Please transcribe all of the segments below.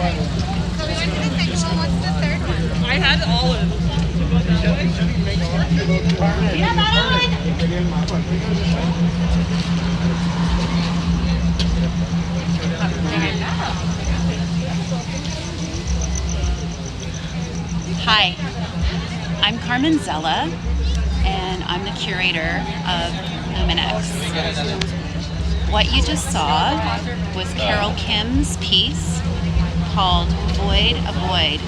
So we went to the second one. What's the third one? I had olive. Yeah, that Hi, I'm Carmen Zella, and I'm the curator of LUMINEX. What you just saw was Carole Kim's piece called Void Avoid.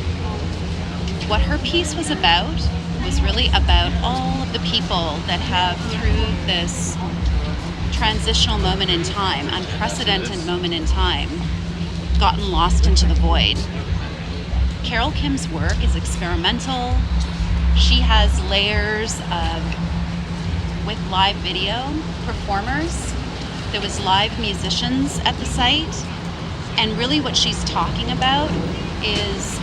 What her piece was about was really about all of the people that have, through this transitional moment in time, unprecedented moment in time, gotten lost into the void. Carole Kim's work is experimental. She has layers with live video performers. There was live musicians at the site. And really what she's talking about is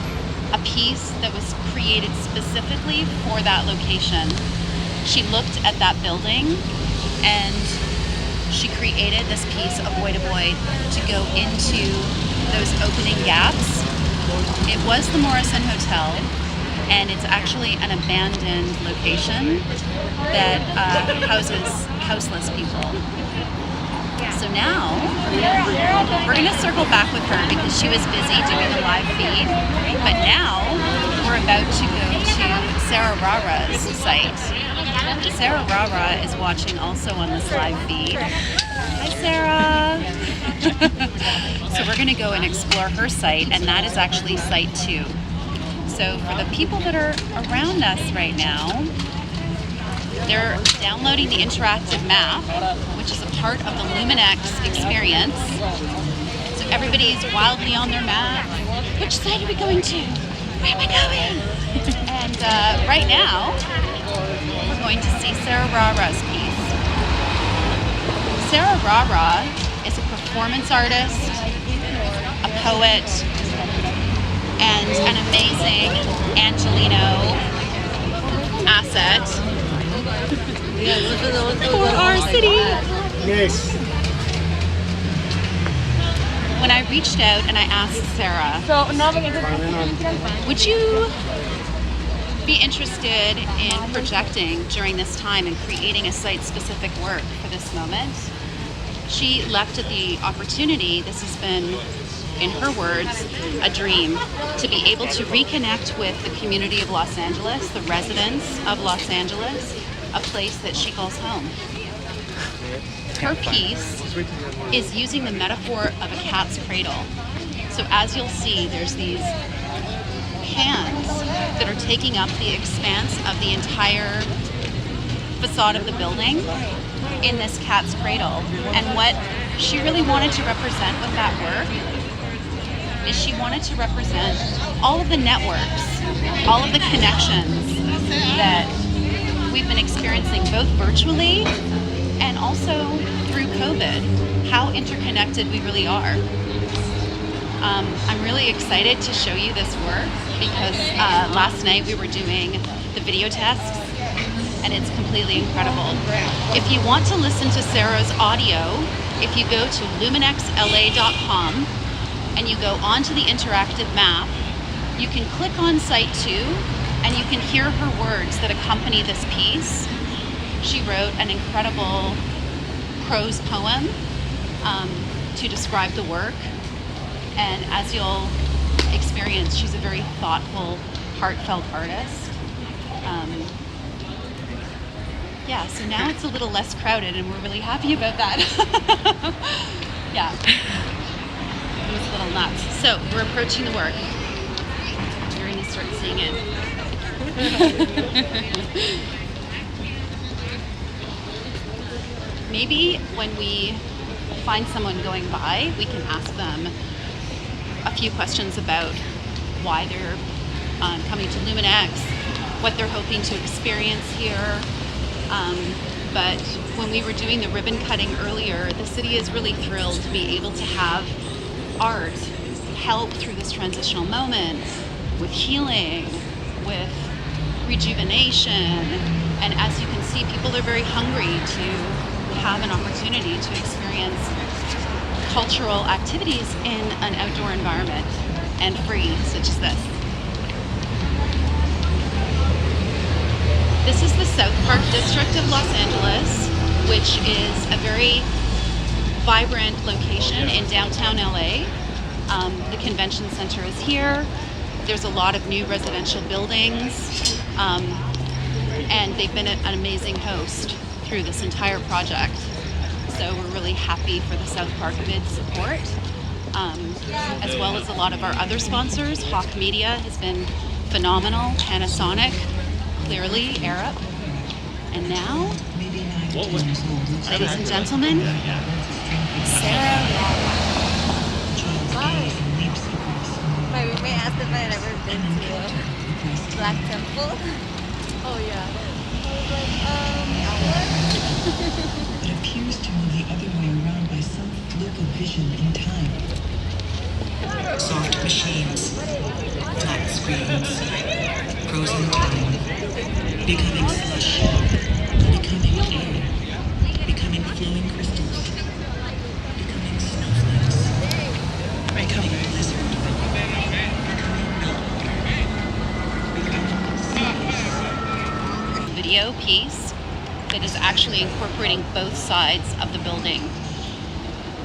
a piece that was created specifically for that location. She looked at that building and she created this piece, Void Avoid, to go into those opening gaps. It was the Morrison Hotel, and it's actually an abandoned location that houses houseless people. So now, we're going to circle back with her because she was busy doing the live feed, but now we're about to go to Sarah Rara's site. Sarah Rara is watching also on this live feed. Hi, Sarah! So we're going to go and explore her site, and that is actually site 2. So for the people that are around us right now, they're downloading the interactive map, which is a part of the LUMINEX experience. So everybody's wildly on their map. Which site are we going to? Where am I going? And right now, we're going to see Sarah Rara's piece. Sarah Rara is a performance artist, a poet, and an amazing Angelino asset for our city. Yes. When I reached out and I asked Sarah, would you be interested in projecting during this time and creating a site-specific work for this moment? She left at the opportunity. This has been, in her words, a dream, to be able to reconnect with the community of Los Angeles, the residents of Los Angeles, a place that she calls home. Her piece is using the metaphor of a cat's cradle. So as you'll see, there's these hands that are taking up the expanse of the entire facade of the building in this cat's cradle. And what she really wanted to represent with that work is she wanted to represent all of the networks, all of the connections that we've been experiencing both virtually and also through COVID, how interconnected we really are. I'm really excited to show you this work because last night we were doing the video tests and it's completely incredible. If you want to listen to Sarah's audio, if you go to luminexla.com and you go onto the interactive map, you can click on site 2 and you can hear her words that accompany this piece. She wrote an incredible prose poem to describe the work, and as you'll experience, she's a very thoughtful, heartfelt artist. Yeah, so now it's a little less crowded and we're really happy about that. Yeah, it was a little nuts. So we're approaching the work. You're gonna start seeing it. Maybe when we find someone going by, we can ask them a few questions about why they're coming to LUMINEX, what they're hoping to experience here. But when we were doing the ribbon cutting earlier, the city is really thrilled to be able to have art help through this transitional moment with healing, with rejuvenation. And as you can see, people are very hungry to have an opportunity to experience cultural activities in an outdoor environment. and free, such as this. This is the South Park district of Los Angeles, which is a very vibrant location in downtown LA. The convention center is here. There's a lot of new residential buildings, and they've been an amazing host through this entire project. So we're really happy for the South Park bid support, as well as a lot of our other sponsors. Hawk Media has been phenomenal, Panasonic, clearly, Arab. And now, ladies and gentlemen, Sarah. Hi. My roommate asked if I had ever been to Black Temple. Oh yeah. I was like, It appears to move the other way around by some fluke of vision in time. Soft machines, flat screens, frozen time, becoming slush, becoming air, becoming flowing crystals, becoming snowflakes, becoming blizzard, Video piece that is actually incorporating both sides of the building.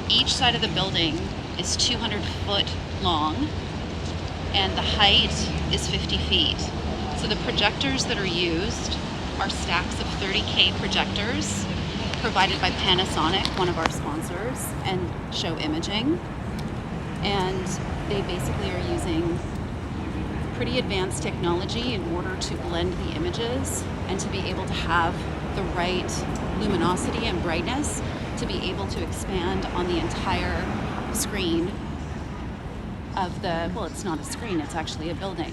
Each side of the building is 200 foot long, and the height is 50 feet. So the projectors that are used are stacks of 30K projectors provided by Panasonic, one of our sponsors, and Show Imaging. And they basically are using pretty advanced technology in order to blend the images and to be able to have the right luminosity and brightness to be able to expand on the entire screen of the, well, it's not a screen, it's actually a building.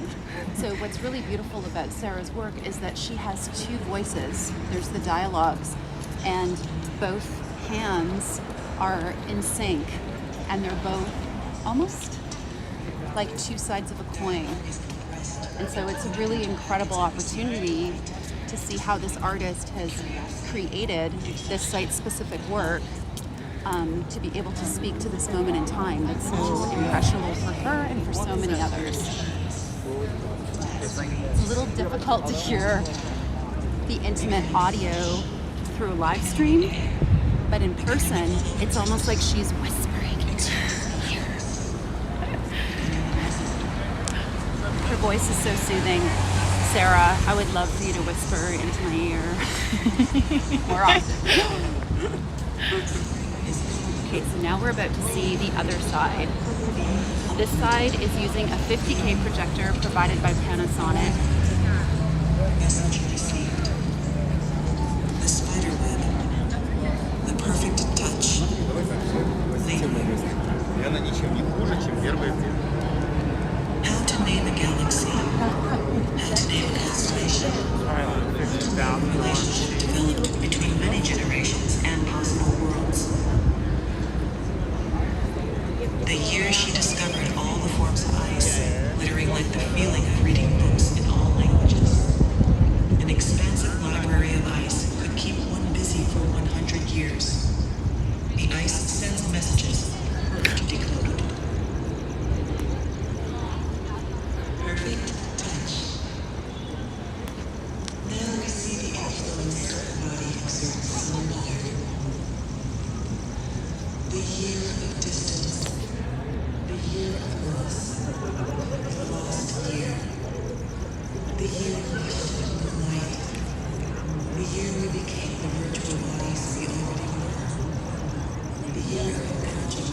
So what's really beautiful about Sarah's work is that she has two voices. There's the dialogues, and both hands are in sync, and they're both almost like two sides of a coin. And so it's a really incredible opportunity to see how this artist has created this site-specific work to be able to speak to this moment in time that's so impressionable for her and for so many others. It's a little difficult to hear the intimate audio through a live stream, but in person, it's almost like she's whispering into your ears. Her voice is so soothing. Sarah, I would love for you to whisper into my ear more often. Okay, so now we're about to see the other side. This side is using a 50K projector provided by Panasonic. Message received. The spider web. The perfect touch. Она ничем не хуже, чем первая. How to name a galaxy. How to name a constellation. Relationship developed between many generations and possible worlds. The year she discovered all the forms of ice, glittering like the feeling of reading books in all languages. An expansive library of ice could keep one busy for 100 years. The ice sends messages, her to decode. Perfect touch. Now we see the influence her body exerts on another. The year of distance. The year of loss. The lost year. The year left in the light. The year we became the virtual bodies we already were. The year of energy.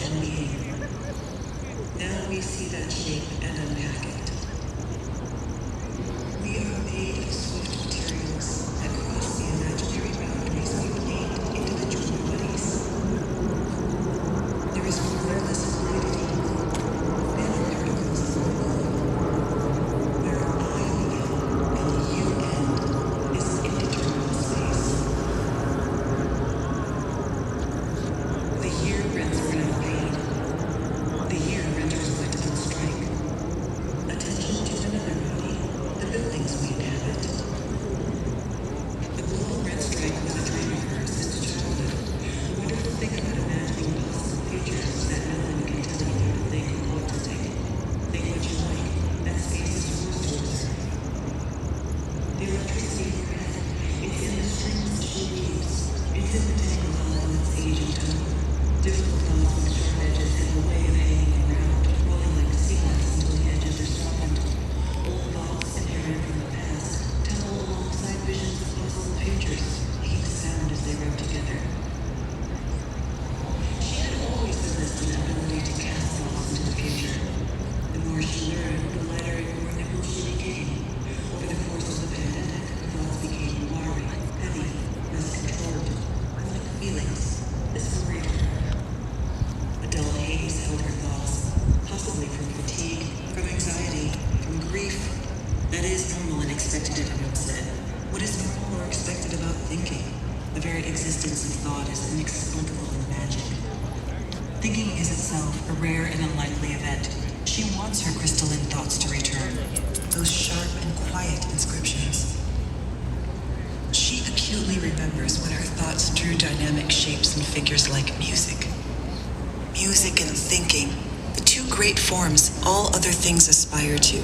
strong being. Now we see that shape and unpack it. We are made of swift materials that cross the imaginary boundaries we've named individual bodies. There is regardless of fluidity, nanoparticles alone, where I begin and you end is an indeterminate space. The year rents were not paid. The year renters went on strike. Attention to another body, the buildings we inhabit. The global rent strike was a dream of hers since childhood. The wonderful thing about imagining possible futures is that no one can tell you how to think or what to think. Think what you like. That space is yours to observe. The electricity of her head, it's in the strings she weaves. It's in the tangle of its age and tone. Difficult thoughts with sharp edges have a way of hanging around, rolling like sequins until the edges are softened. Old thoughts inherited from the past tunnel alongside visions of possible futures, making sound as they rub together. She had always possessed an ability to cast thoughts into the future. The more she learned, the lighter and more nimble she became. Over the course of the pandemic, her thoughts became watery, heavy, less controlled, more like feelings. This worried her. A dull haze held her thoughts, possibly from fatigue, from anxiety, from grief. That is normal and expected, everyone said. What is normal or expected about thinking? The very existence of thought is inexplicable in magic. Thinking is itself a rare and unlikely event. She wants her crystalline thoughts to return, those sharp and quiet inscriptions. She acutely remembers when her thoughts drew dynamic shapes and figures like music. Music and thinking, the two great forms all other things aspire to.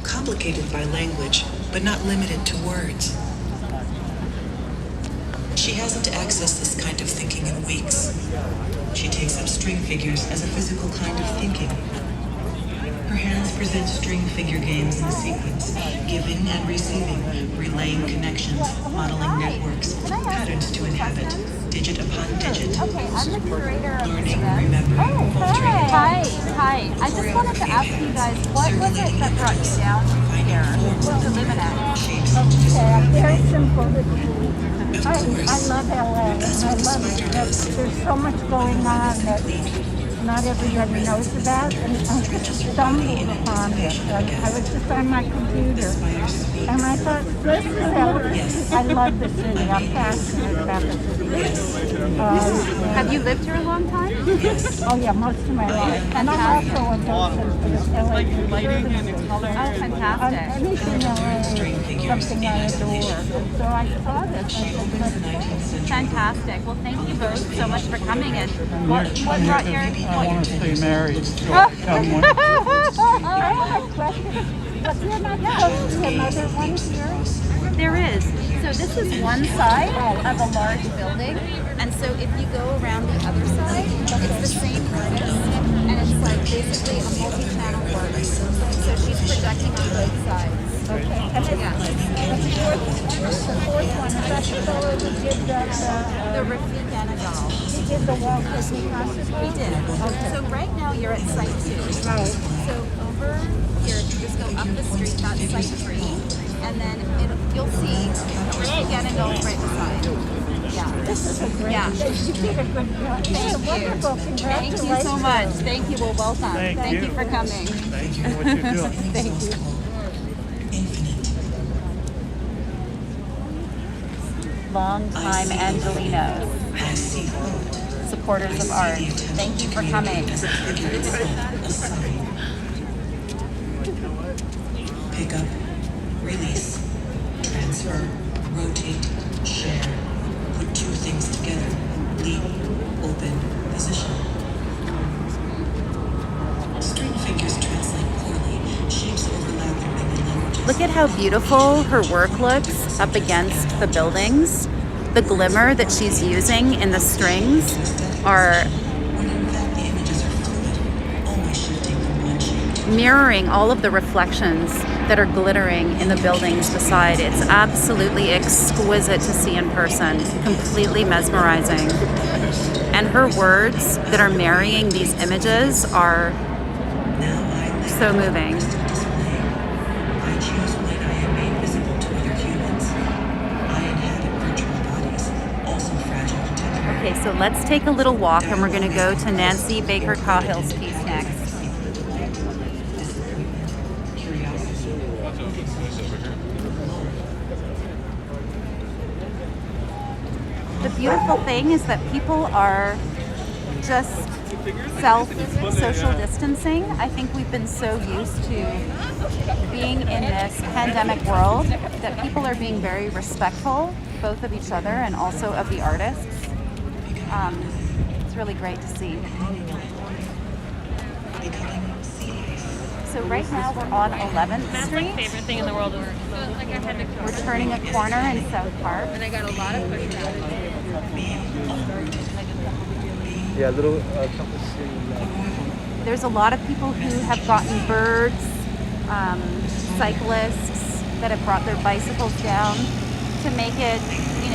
Complicated by language, but not limited to words. She hasn't accessed this kind of thinking in weeks. She takes up string figures as a physical kind of thinking. Her hands present string figure games in sequence, giving and receiving, relaying connections, modeling networks, patterns to inhabit, digit upon digit. Okay, I'm the curator of Learning, this. remembering, altering. Hi. I just wanted to ask you guys, what was it that brought you down here to LUMINEX? Okay, very simple. I love LA, and I love it. There's so much going on that not everybody knows about, and I just stumbled upon it. I was just on my computer, and I thought, this is LA. I love the city. I'm passionate about the city. Have you lived here a long time? Oh yeah, most of my life. And I'm also a docent for the LA Conservancy. Oh, fantastic. Anything LA is something I adore. And so I saw this. I said, let's go. Fantastic. Well, thank you both so much for coming in. What brought your... I want to stay married. So someone. I have a question. But you're not supposed to be another one here? There is. So this is one side of a large building, and so if you go around the other side, it's the same artist, and it's like basically a multi-channel work. So she's projecting on both sides. Okay. And the fourth one, is that the fellow who did The Refik Anadol. he did the Walt Disney Classic? He did. So right now you're at site 2. Right. So over here, if you just go up the street, that's site 3, and then you'll see Refik Anadol right beside. Yeah. This is a great, Yeah. you did a good job. This is wonderful. Thank you so Congratulations. much. Thank you. Well, welcome. Thank you. for coming. Thank you for what you're doing. Thank you. Infinite. Long-time Angelinos, I see thought. supporters of art. Thank you for coming. As a figure of thought, a sign. Pick up, release, transfer, rotate, share. Put two things together. Leap, open, position. String figures translate poorly. Shapes overlap in many languages. Look at how beautiful her work looks up against the buildings. The glimmer that she's using in the strings are When in fact the images are fluid, always shifting from one shape to mirroring all of the reflections that are glittering in the buildings beside. It's absolutely exquisite to see in person, completely mesmerizing. And her words that are marrying these images are so moving. I choose when I am made visible to other humans. I inhabit virtual bodies, also fragile and temporary. Okay, so let's take a little walk and we're gonna go to Nancy Baker Cahill's piece next. The beautiful thing is that people are just social distancing. I think we've been so used to being in this pandemic world that people are being very respectful, both of each other and also of the artists. It's really great to see. So right now we're on 11th Street. My favorite thing in the world is We're turning a corner in South Park. and I got a lot of pushback. Yeah, little compass. There's a lot of people who have gotten birds, cyclists that have brought their bicycles down to make it,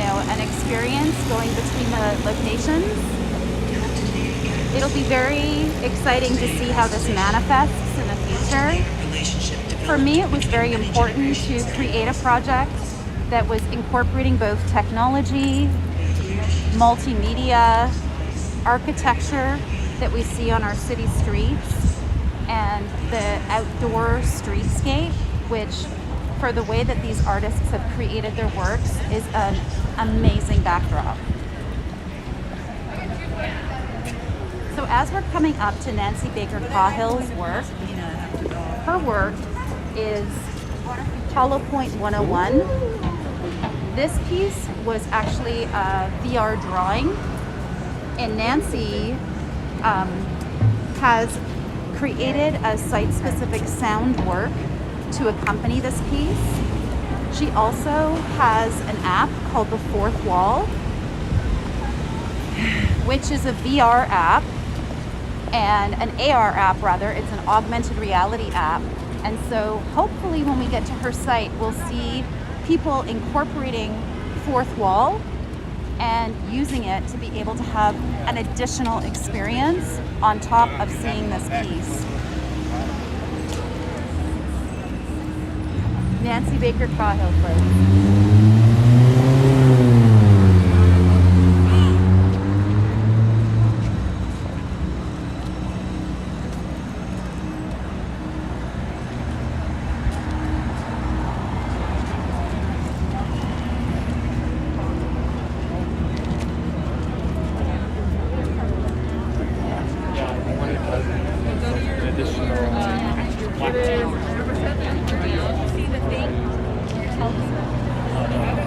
an experience going between the locations. It'll be very exciting to see how this manifests in the future. For me, it was very important to create a project that was incorporating both technology, multimedia, architecture that we see on our city streets, and the outdoor streetscape, which for the way that these artists have created their works is an amazing backdrop. So as we're coming up to Nancy Baker Cahill's work, her work is Hollow Point 101. This piece was actually a VR drawing, and Nancy has created a site-specific sound work to accompany this piece. She also has an app called The Fourth Wall, which is a VR app and an AR app rather. It's an augmented reality app. And so hopefully when we get to her site, we'll see people incorporating Fourth Wall and using it to be able to have an additional experience on top of seeing this piece. Nancy Baker Cahill, please.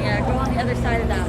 Yeah, go on the other side of that.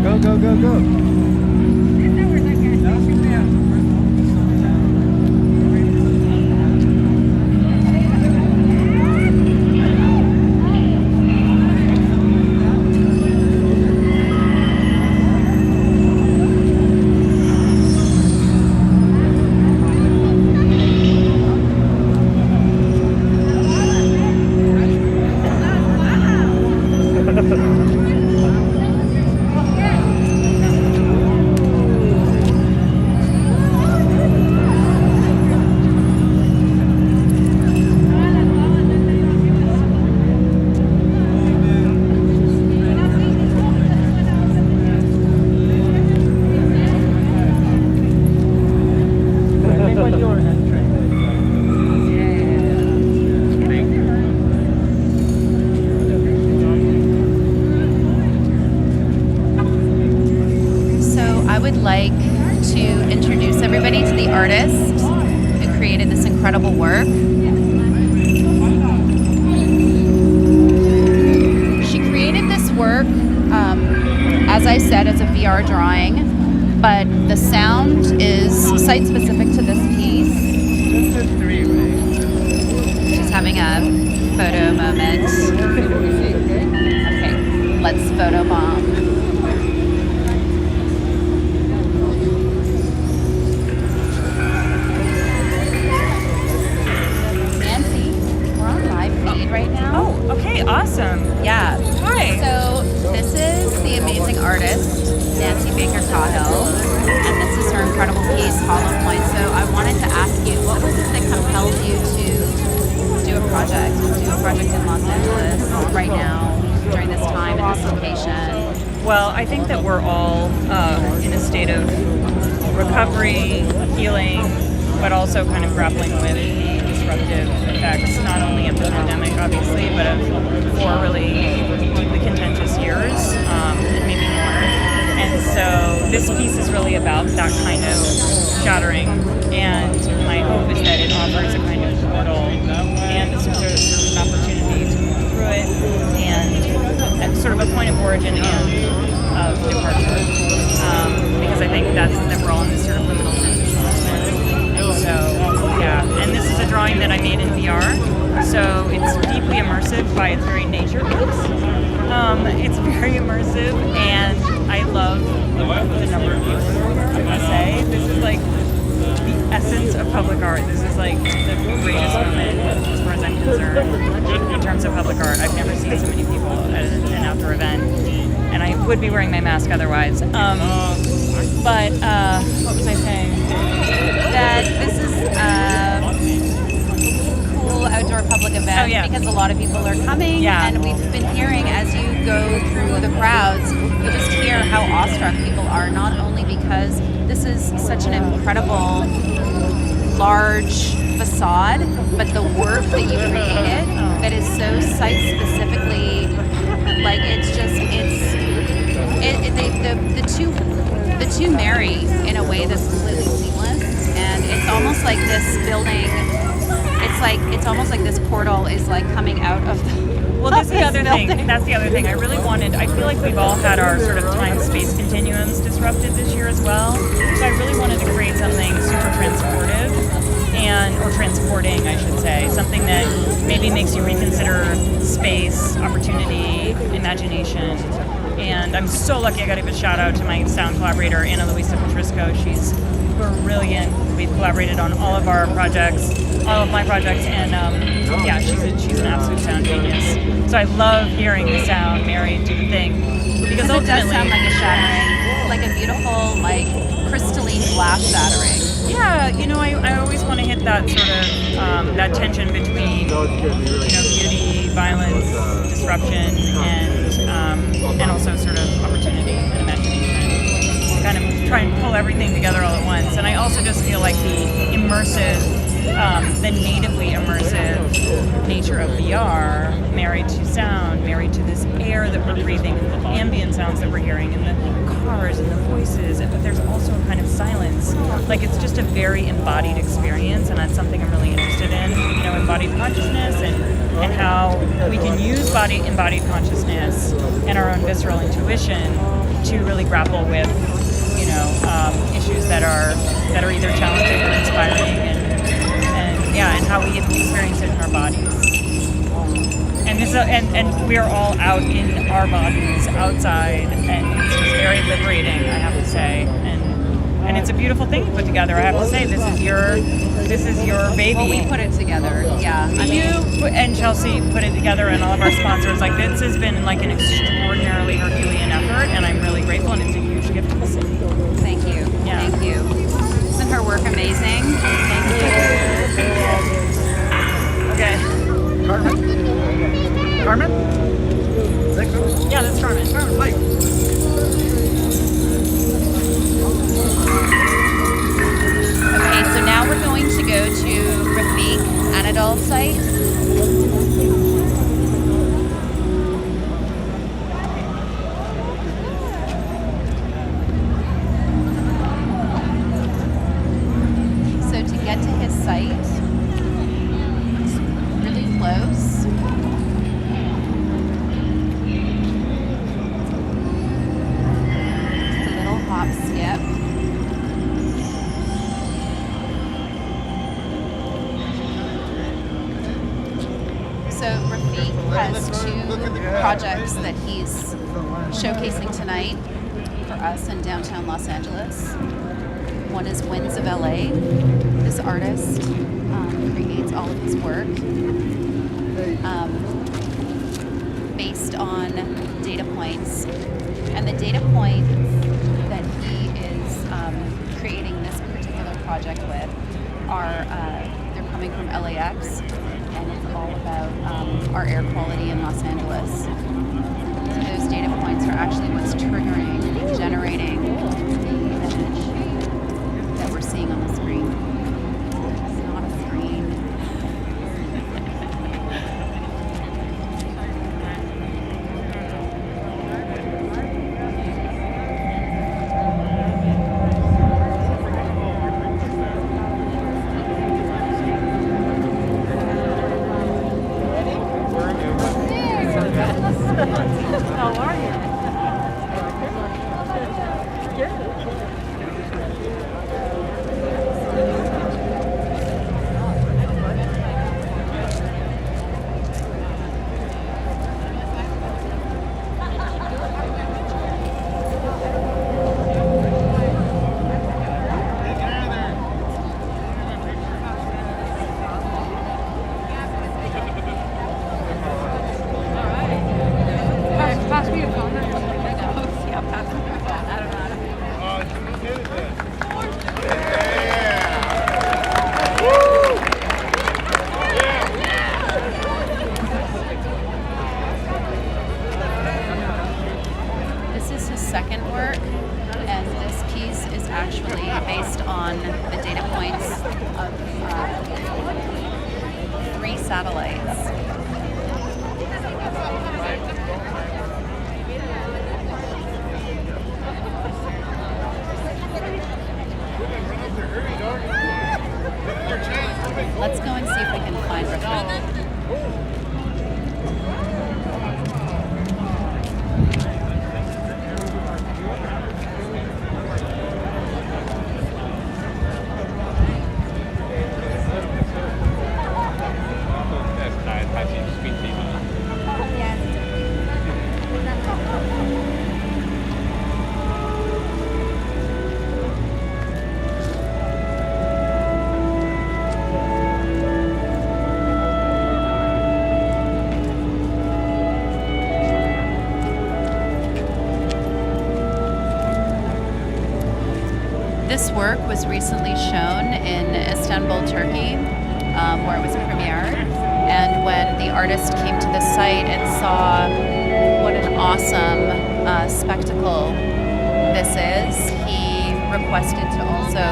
Go, go, go. Like to introduce everybody to the artist who created this incredible work. She created this work, as I said, as a VR drawing, but the sound is site-specific to this piece. She's having a photo moment. Okay, let's photobomb. Right now. Oh, okay, awesome. Yeah. Hi. So this is the amazing artist, Nancy Baker Cahill, and this is her incredible piece, Hollow Point. So I wanted to ask you, what was it that compelled you to do a project in Los Angeles right now, during this time, in this location? Well, I think that we're all in a state of recovery, healing, but also kind of grappling with the disruptive effects, not only of the pandemic, obviously, but of 4 really deeply contentious years, and maybe more. And so this piece is really about that kind of shattering, and my hope is that it offers a kind of portal and some sort of an opportunity to move through it, and sort of a point of origin and of departure, because I think that we're all in this sort of liminal transition. So, yeah, and this is a drawing that I made in VR, so it's deeply immersive by its very nature. It's very immersive, and I love the number of views. I must say, this is like the essence of public art. This is like the greatest moment, as far as I'm concerned, in terms of public art. I've never seen so many people at an outdoor event, and I would be wearing my mask otherwise. But what was I saying? That this is a cool outdoor public event because a lot of people are coming, and we've been hearing as you go through the crowds, you just hear how awestruck people are, not only because this is such an incredible large facade, but the work that you created that is so site-specifically, like the two marry in a way that's completely seamless, and it's almost like this building, it's almost like this portal is like coming out of Well, that's the other thing. That's the other thing. I really wanted. I feel like we've all had our sort of time-space continuums disrupted this year as well. So I really wanted to create something super transportive or transporting, I should say, something that maybe makes you reconsider space, opportunity, imagination. And I'm so lucky I got to give a shout out to my sound collaborator, Ana Luisa Petrisco. She's brilliant. We've collaborated on all of our projects, all of my projects, and yeah, she's an absolute sound genius. So I love hearing the sound married to the thing, because It does ultimately, sound like a shattering, like a beautiful, like crystalline glass shattering. yeah, you know, I always want to hit that sort of that tension between beauty, violence, disruption, and also sort of opportunity and imagination. To kind of try and pull everything together all at once. And I also just feel like the immersive, the natively immersive nature of VR married to sound, married to this air that we're breathing, and the ambient sounds that we're hearing, and the cars and the voices, but there's also a kind of silence. Like, it's just a very embodied experience, and that's something I'm really interested in, embodied consciousness and how we can use embodied consciousness and our own visceral intuition to really grapple with, issues that are either challenging or inspiring, and how we experience it in our bodies. And this, and we are all out in our bodies, outside, and it's just very liberating, I have to say. And it's a beautiful thing to put together. I have to say, this is your baby. Well, we put it together, yeah. You and Chelsea put it together, and all of our sponsors. Like, this has been like an extraordinarily Herculean effort, and I'm really grateful, and it's a huge gift to the city. Thank you. Yeah. Thank you. Isn't her work amazing? Thank you. Okay. Carmen? Is that Carmen? Yeah, that's Carmen. Carmen, wait. Okay, so now we're going to go to Refik Anadol's site. So to get to his site, it's really close. Just a little hop skip. So Refik has two projects that he's showcasing tonight for us in downtown Los Angeles. One is Winds of LA. This artist creates all of his work based on data points. And the data points that he is creating this particular project with are, they're coming from LAX, and it's all about our air quality in Los Angeles. So those data points are actually what's triggering, generating the image that we're seeing on the screen. It's not a screen. How are you? Pass me a phone. Yeah, pass me your phone. I don't know how to. This is his second work, and this piece is actually based on the data points of 3 satellites. Let's go and see if we can find Refik. This work was recently shown in Istanbul, Turkey, where it was premiered. And when the artist came to the site and saw what an awesome spectacle this is, he requested to also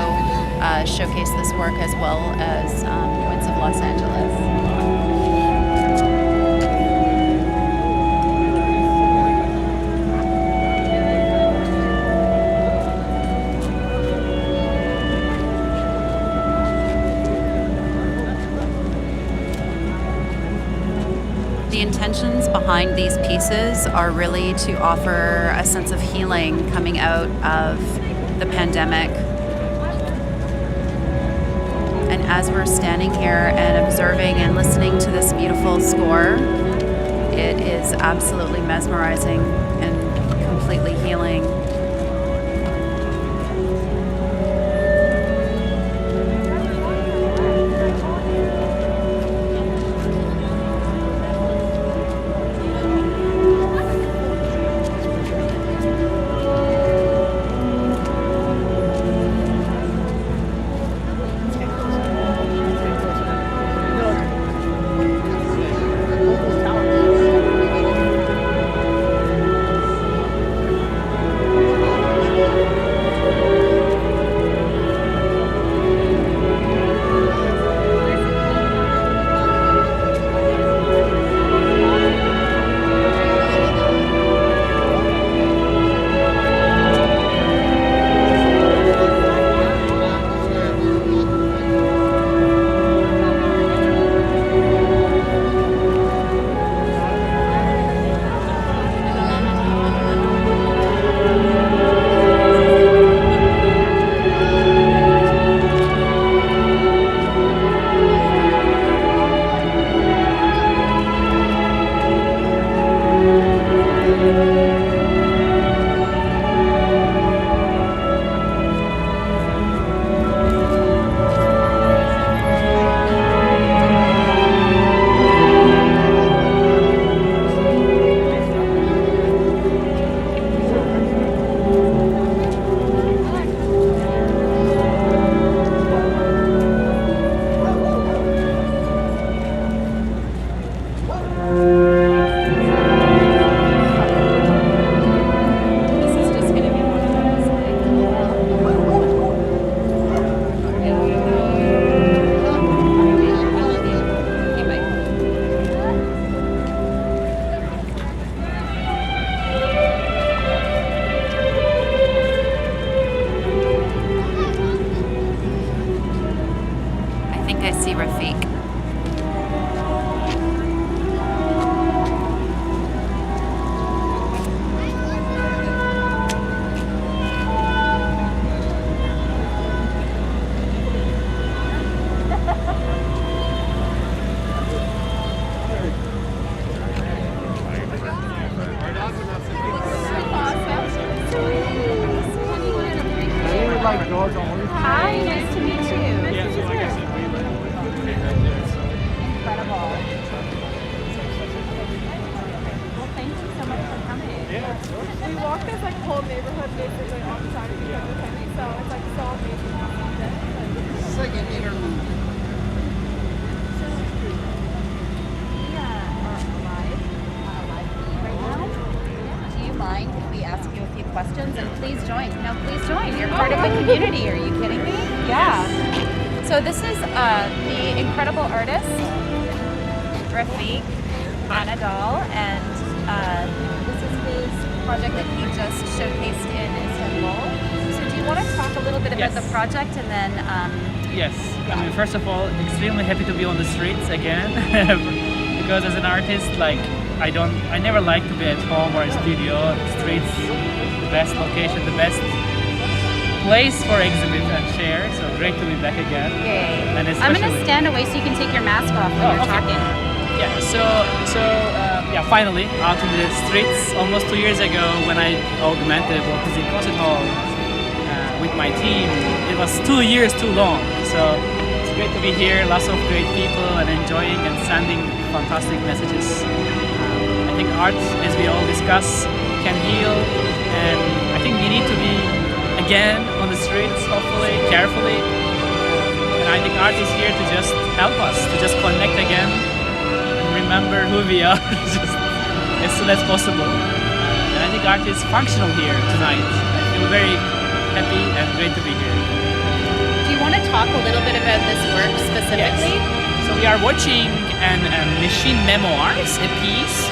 showcase this work as well as Winds of Los Angeles. The intentions behind these pieces are really to offer a sense of healing coming out of the pandemic. And as we're standing here and observing and listening to this beautiful score, it is absolutely mesmerizing and completely healing. Refik. Hi, nice to meet you. Incredible. Well, thank you so much for coming. We walk this like whole neighborhood basically all the time because of Penny, so it's like so amazing to see this. It's like an interlude. We are live on a live feed right now. Do you mind if we ask you a few questions? And please join. No, please join. You're part of the community. Are you kidding me? Yeah. So this is the incredible artist, Refik Anadol, and this is his project that he just showcased in Istanbul. So do you want to talk a little bit about the project and then... Yes. I mean, first of all, extremely happy to be on the streets again because as an artist, like, I never like to be at home or a studio. Streets, the best location, the best place for exhibit and share. So great to be back again. Yay. And I'm going to stand away so you can take your mask off when you're talking. Yeah. So finally out in the streets almost 2 years ago when I augmented what is in concert hall with my team. It was 2 years too long. So it's great to be here. Lots of great people and enjoying and sending fantastic messages. I think art, as we all discuss, can heal, and I think we need to be again on the streets, hopefully, carefully. And I think art is here to just help us, to just connect again and remember who we are just as soon as possible. And I think art is functional here tonight. I feel very happy and great to be here. Do you want to talk a little bit about this work specifically? Yes. So we are watching machine memoirs, a piece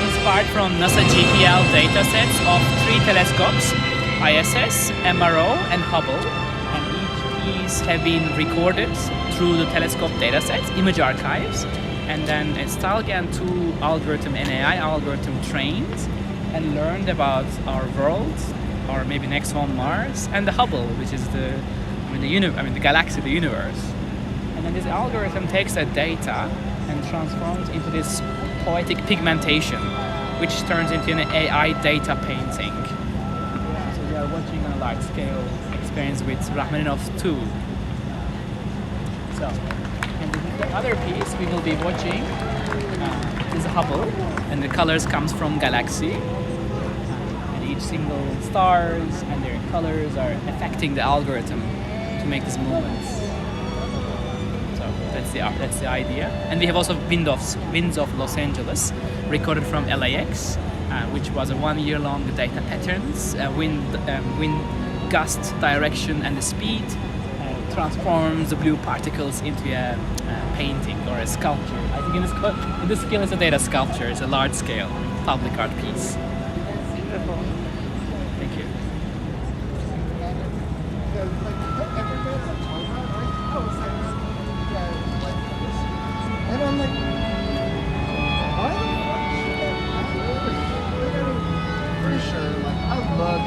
inspired from NASA JPL datasets of 3 telescopes, ISS, MRO, and Hubble. And each piece have been recorded through the telescope datasets, image archives, and then a StyleGAN 2 algorithm and AI algorithm trained and learned about our world, or maybe next home Mars, and the Hubble, which is the galaxy, the universe. And then this algorithm takes that data and transforms into this poetic pigmentation, which turns into an AI data painting. So we are watching on a large-scale experience with Rachmaninoff's 2. So, and the other piece we will be watching is Hubble, and the colors comes from galaxy. And each single stars and their colors are affecting the algorithm to make these movements. So that's the idea. And we have also Winds of Los Angeles, recorded from LAX, which was a 1-year-long data patterns, wind gust direction and the speed transforms the blue particles into a painting or a sculpture. I think in this scale it's a data sculpture. It's a large-scale public art piece. Beautiful. Thank you. And I'm like, why the fuck should I? For sure, like, I love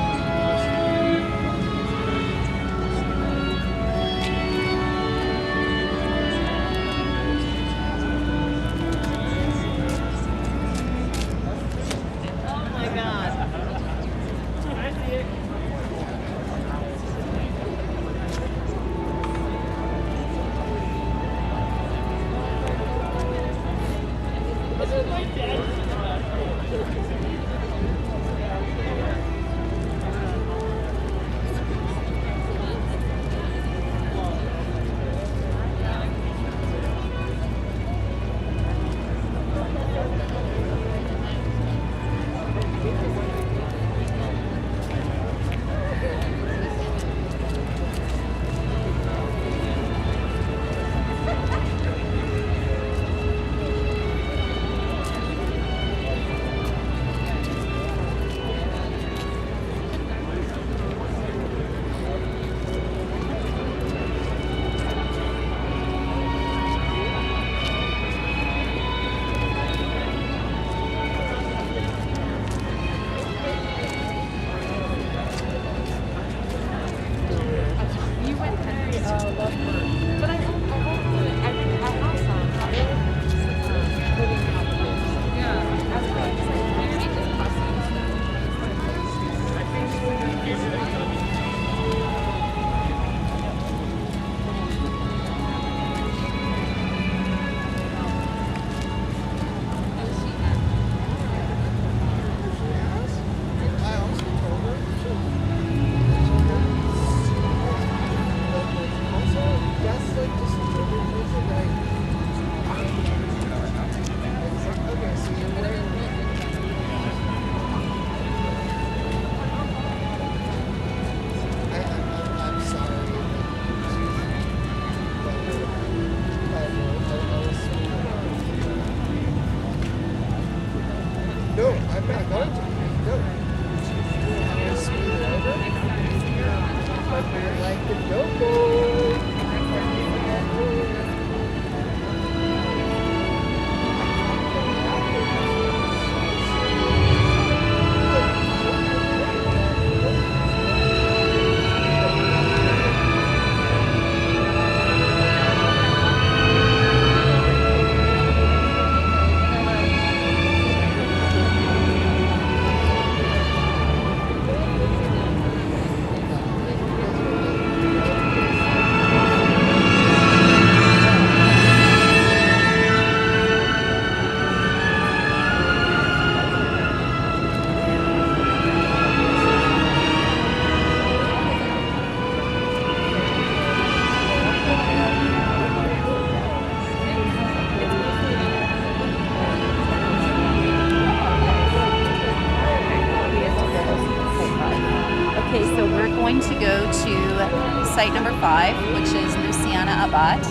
Okay, so we're going to go to site number 5, which is Luciana Abait.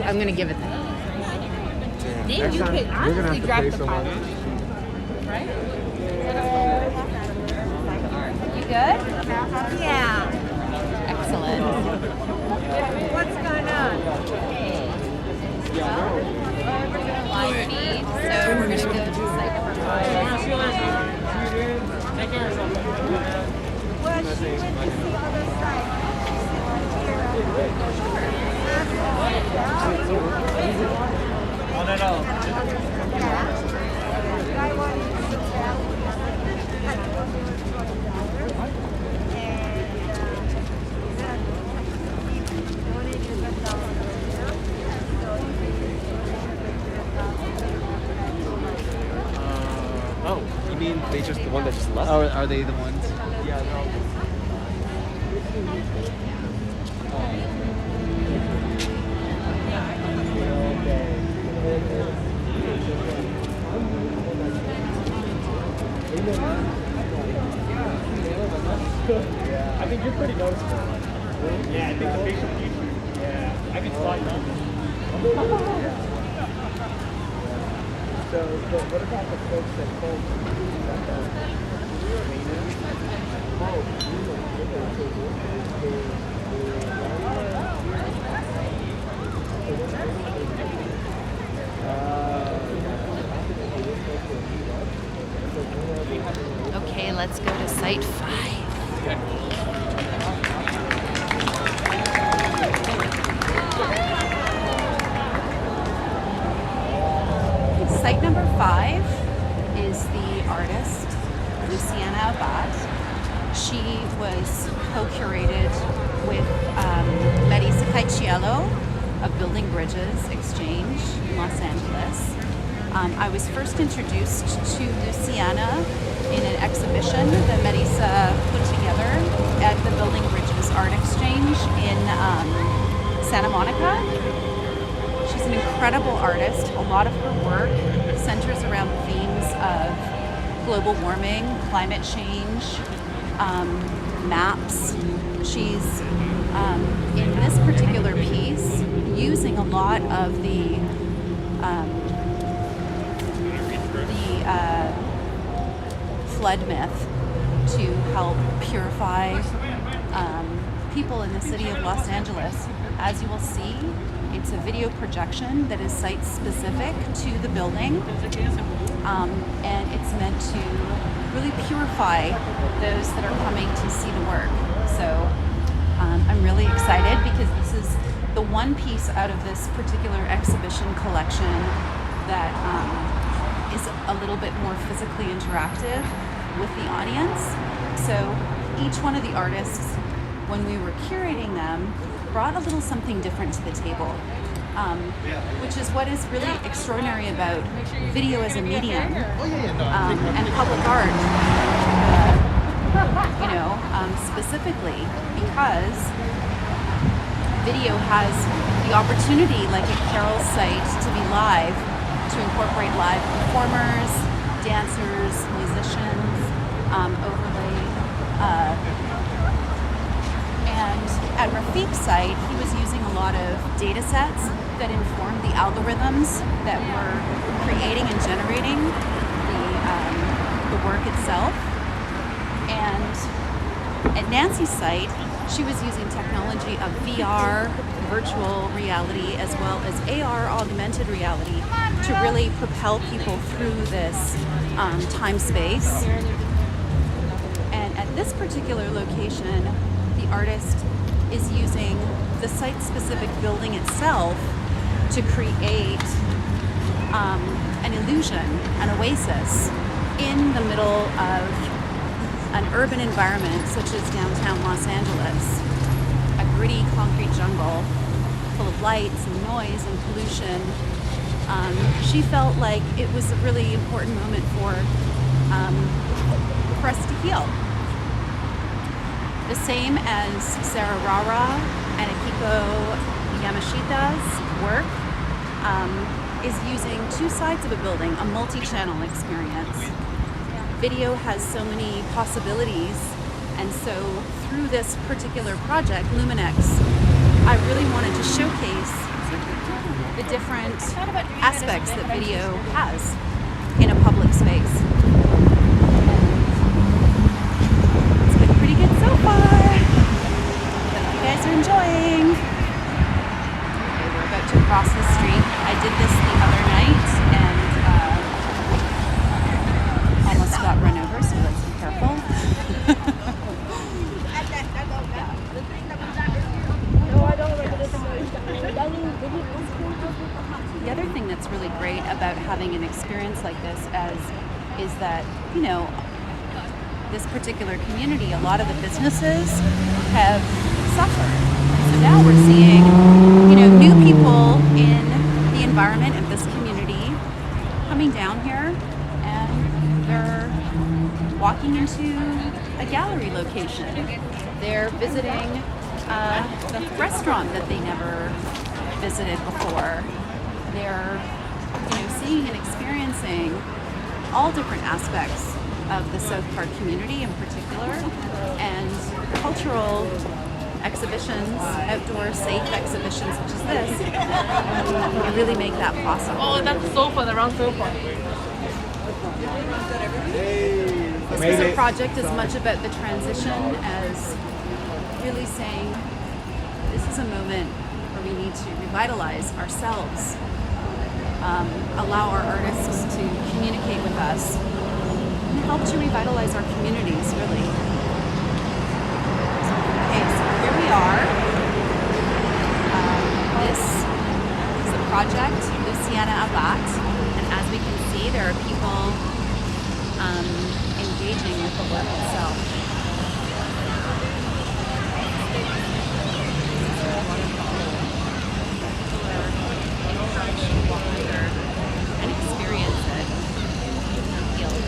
I'm gonna give it that. Next time, you're gonna have to pay someone. Right? You good? Yeah. Excellent. What's going on? Live feed. So we're going to go to site number 5. Take care of yourself. Well, she went to the other side. On and off. Oh, you mean they just the one that just left? Oh, are they the ones? Yeah, they're all. I think you're pretty noticeable. Yeah, I think the facial features. Yeah, I can spot you. So, what about the folks that told Okay, let's go to site 5. Site number 5 is the artist Luciana Abait. She was co-curated with Marisa Caixiello of Building Bridges Exchange in Los Angeles. I was first introduced to Luciana in an exhibition that Marisa put together at the Building Bridges Art Exchange in Santa Monica. She's an incredible artist. A lot of her work centers around themes of global warming, climate change, maps. She's in this particular piece using a lot of the flood myth to help purify people in the city of Los Angeles. As you will see, it's a video projection that is site specific to the building, and it's meant to really purify those that are coming to see the work. So I'm really excited because this is the one piece out of this particular exhibition collection that is a little bit more physically interactive with the audience. So each one of the artists, when we were curating them, brought a little something different to the table, which is what is really extraordinary about video as a medium and public art, specifically because video has the opportunity, like at Carole's site, to be live, to incorporate live performers, dancers, musicians, overlay. And at Refik's site, he was using a lot of data sets that informed the algorithms that were creating and generating the work itself. And at Nancy's site, she was using technology of VR, virtual reality, as well as AR, augmented reality, to really propel people through this time-space. And at this particular location, the artist is using the site-specific building itself to create an illusion, an oasis in the middle of an urban environment such as downtown Los Angeles, a gritty concrete jungle full of lights and noise and pollution. She felt like it was a really important moment for us to heal. The same as Rara and Akiko Yamashita's work is using two sides of a building, a multi-channel experience. Video has so many possibilities, and so through this particular project, LUMINEX, I really wanted to showcase the different aspects that video has in a public space. It's been pretty good so far. Hope you guys are enjoying. Okay, we're about to cross the street. I did this the other night and almost got run over, so let's be careful. The other thing that's really great about having an experience like this is that, you know, this particular community, a lot of the businesses have suffered. So now we're seeing, you know, new people in the environment of this community coming down here, and they're walking into a gallery location. They're visiting the restaurant that they never visited before. They're, you know, seeing and experiencing all different aspects of the South Park community in particular, and cultural exhibitions, outdoor safe exhibitions such as this, really make that possible. Oh, that's so fun, the round so fun. This was a project as much about the transition as really saying this is a moment where we need to revitalize ourselves, allow our artists to communicate with us, and help to revitalize our communities, really. Okay, so here we are. This is the project Luciana Abait, and as we can see, there are people engaging with the work itself. And experience it and feel it.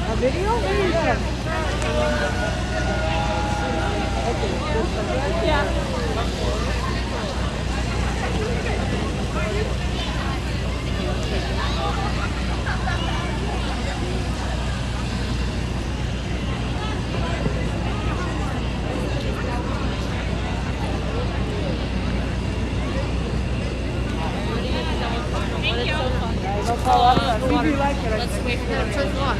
A video? Yeah. Let's wait for the first one.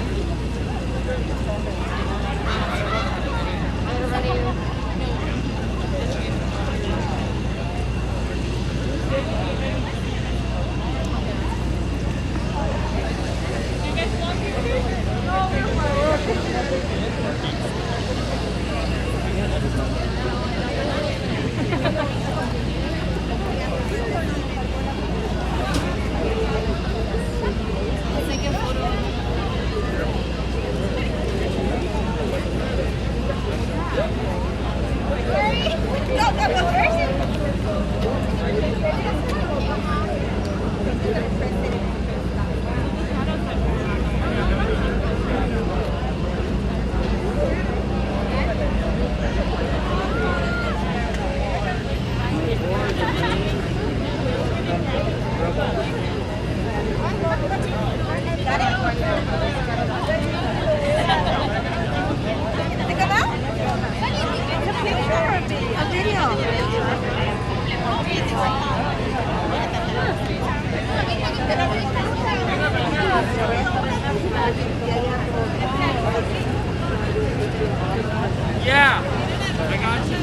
Yeah, I got you.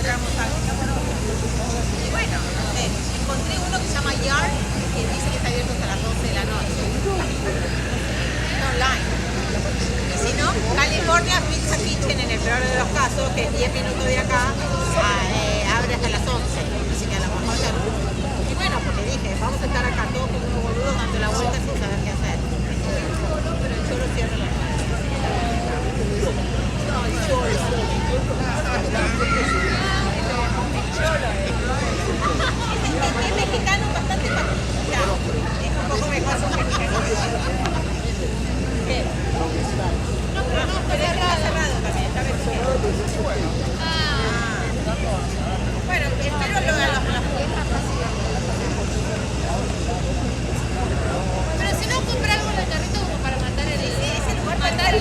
encontramos algo. Y bueno, encontré uno que se llama Yard, que dice que está abierto hasta las 12 de la noche. Está online. Y si no, California Pizza Kitchen, en el peor de los casos, que es 10 minutos de acá, abre hasta las 11. Así que a lo mejor ya no. Y bueno, porque dije, vamos a estar acá todos como unos boludos dando la vuelta sin saber qué hacer. Pero el cholo cierra la noche. No, el cholo. Es mexicano bastante particular. Es un poco mejor son mexicanos. ¿Qué? No, pero está cerrado también, está vencido. Bueno, espero lo de las Pero si no, compra algo en el carrito como para matar el... Sí, ese lugar matar el...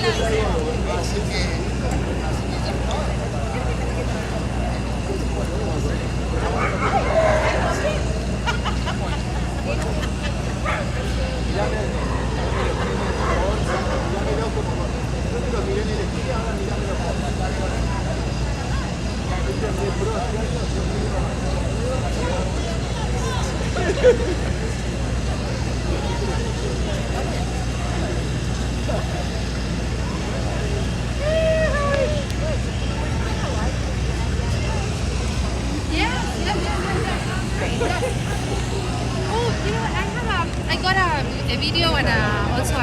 I got a video and also a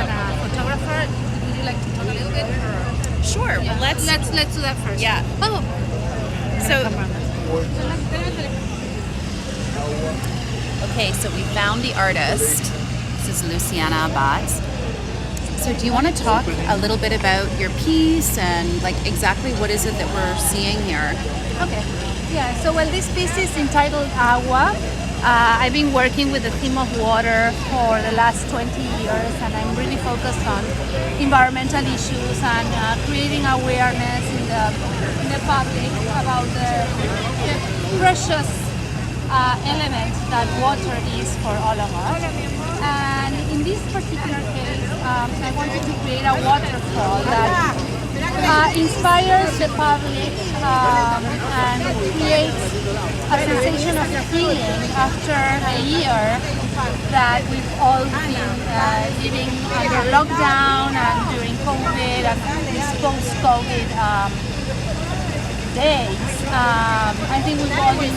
photographer. Would you like to talk a little bit? Or? Sure. Yeah. Well, let's do that first. Yeah. Oh. So. Okay, so we found the artist. This is Luciana Abait. So do you want to talk a little bit about your piece and like exactly what is it that we're seeing here? Okay. Yeah. So this piece is entitled Agua. I've been working with the theme of water for the last 20 years, and I'm really focused on environmental issues and creating awareness in the public about the precious element that water is for all of us. And in this particular case, I wanted to create a waterfall that inspires the public and creates a sensation of healing after a year that we've all been living under lockdown and during COVID and these post-COVID days. I think we've all been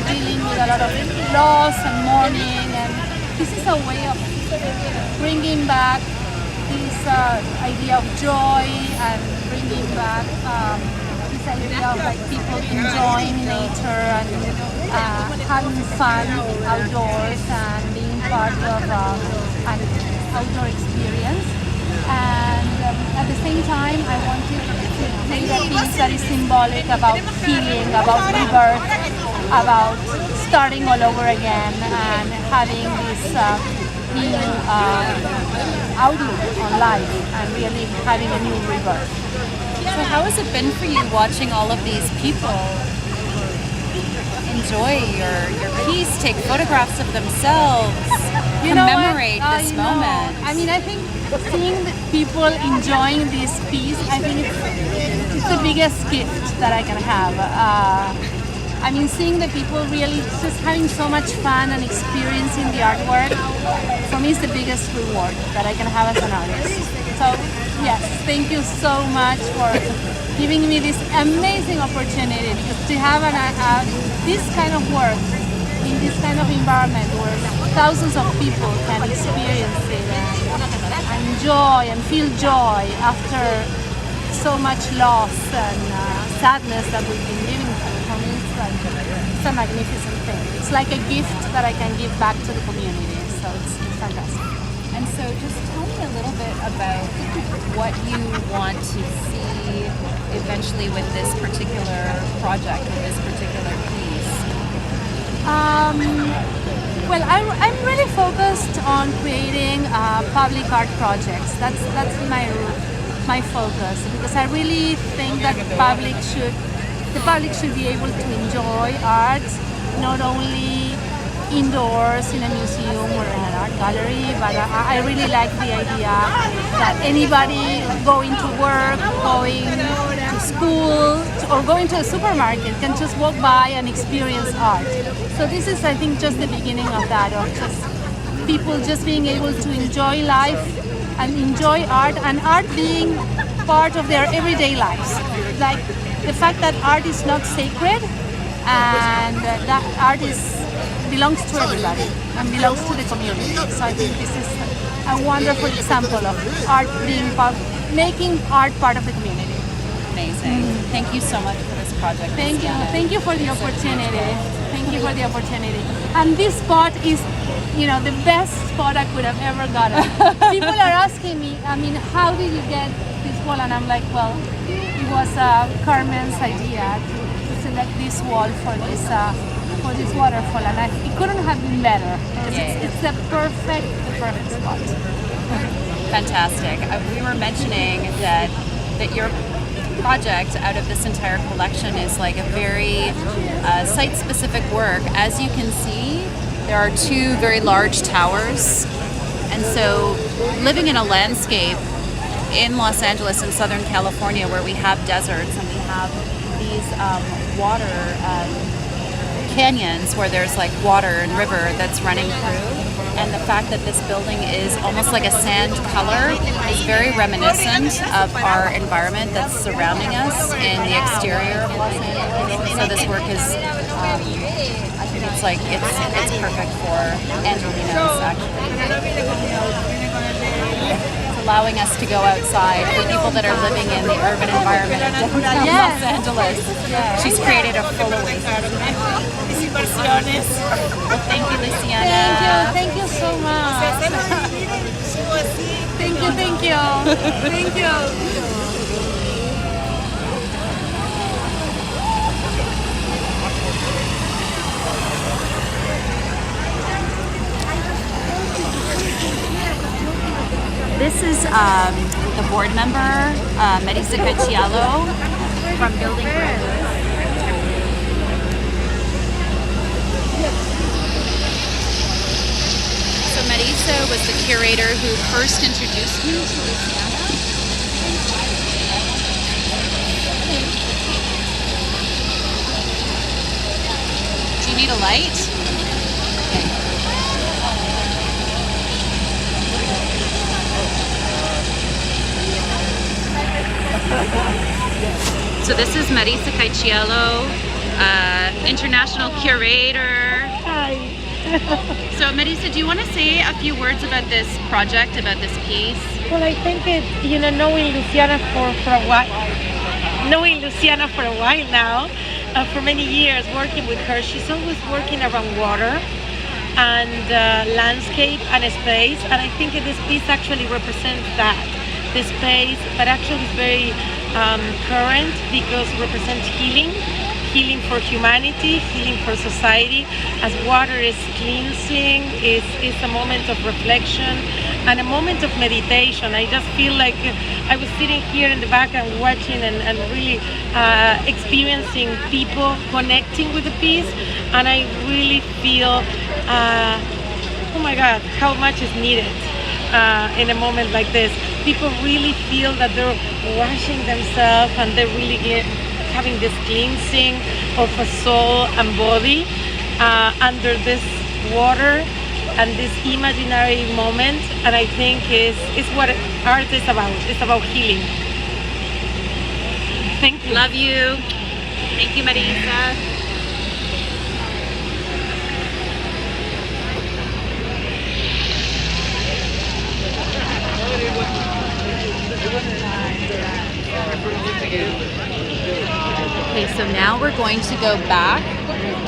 dealing with a lot of loss and mourning, and this is a way of bringing back this idea of joy and bringing back this idea of like people enjoying nature and having fun outdoors and being part of an outdoor experience. And at the same time, I wanted to create a piece that is symbolic about healing, about rebirth, about starting all over again and having this new outlook on life and really having a new rebirth. So how has it been for you watching all of these people enjoy your piece, take photographs of themselves, commemorate this moment? I mean, I think seeing the people enjoying this piece, I think it's the biggest gift that I can have. I mean, seeing the people really just having so much fun and experiencing the artwork, for me is the biggest reward that I can have as an artist. So, yes, thank you so much for giving me this amazing opportunity, because to have this kind of work in this kind of environment where thousands of people can experience it and enjoy and feel joy after so much loss and sadness that we've been living through. For me, it's a magnificent thing. It's like a gift that I can give back to the community. So it's fantastic. And so just tell me a little bit about what you want to see eventually with this particular project, with this particular piece. Well, I'm really focused on creating public art projects. That's my focus, because I really think that the public should be able to enjoy art, not only indoors in a museum or in an art gallery, but I really like the idea that anybody going to work, going to school, or going to a supermarket can just walk by and experience art. So this is, I think, just the beginning of that, of just people just being able to enjoy life and enjoy art, and art being part of their everyday lives. Like the fact that art is not sacred, and that art belongs to everybody and belongs to the community. So I think this is a wonderful example of art being making art part of the community. Amazing. Thank you so much for this project. Thank you. Luciana. Thank you for the opportunity. Thank you for the opportunity. And this spot is, the best spot I could have ever gotten. People are asking me, how did you get this wall? And I'm like, well, it was Carmen's idea to select this wall for this waterfall, and it couldn't have been better. It's the perfect spot. Fantastic. We were mentioning that your project out of this entire collection is like a very site-specific work. As you can see, there are two very large towers, and so living in a landscape in Los Angeles in Southern California where we have deserts and we have these water canyons where there's like water and river that's running through, and the fact that this building is almost like a sand color is very reminiscent of our environment that's surrounding us in the exterior of Los Angeles. So this work is, I think it's perfect for Angelinos actually. It's allowing us to go outside for people that are living in the urban environment of downtown Los Angeles. She's created a full oasis. Well, thank you, Luciana. Thank you so much. Thank you. This is the board member, Marisa Cacciello from Building Cradle. So Marisa was the curator who first introduced me to Luciana. Do you need a light? So this is Marisa Cacciello, international curator. Hi. So Marisa, do you want to say a few words about this project, about this piece? Well, I think knowing Luciana for a while now, for many years working with her, she's always working around water and landscape and space, and I think this piece actually represents that. The space, but actually it's very current because it represents healing for humanity, healing for society, as water is cleansing, is a moment of reflection and a moment of meditation. I just feel like I was sitting here in the back and watching and really experiencing people connecting with the piece, and I really feel, oh my God, how much is needed in a moment like this. People really feel that they're washing themselves and they're really having this cleansing of a soul and body under this water and this imaginary moment, and I think is what art is about. It's about healing. Thank you. Love you. Thank you, Marisa. Okay, so now we're going to go back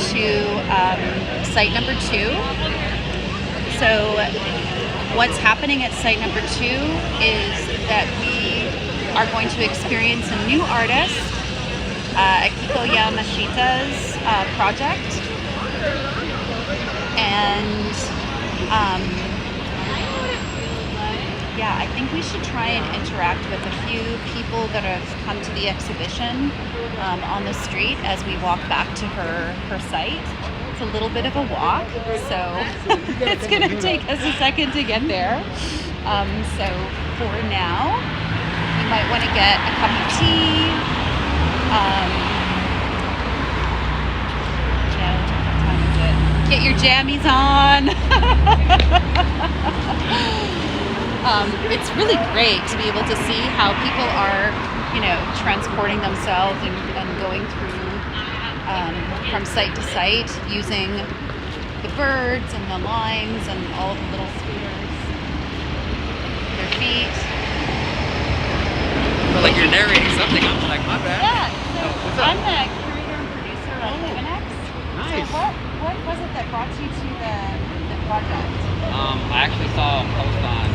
to site number 2. So what's happening at site number 2 is that we are going to experience a new artist, Akiko Yamashita's project. And yeah, I think we should try and interact with a few people that have come to the exhibition on the street as we walk back to her site. It's a little bit of a walk, so it's going to take us a second to get there. So for now, you might want to get a cup of tea, your jammies on. It's really great to be able to see how people are, you know, transporting themselves and going through from site to site using the birds and the lines and all of the little scooters, their feet. I feel like you're narrating something. I'm like, my bad. Yeah, so I'm the curator and producer of LUMINEX. Nice. So what was it that brought you to the project? I actually saw a post on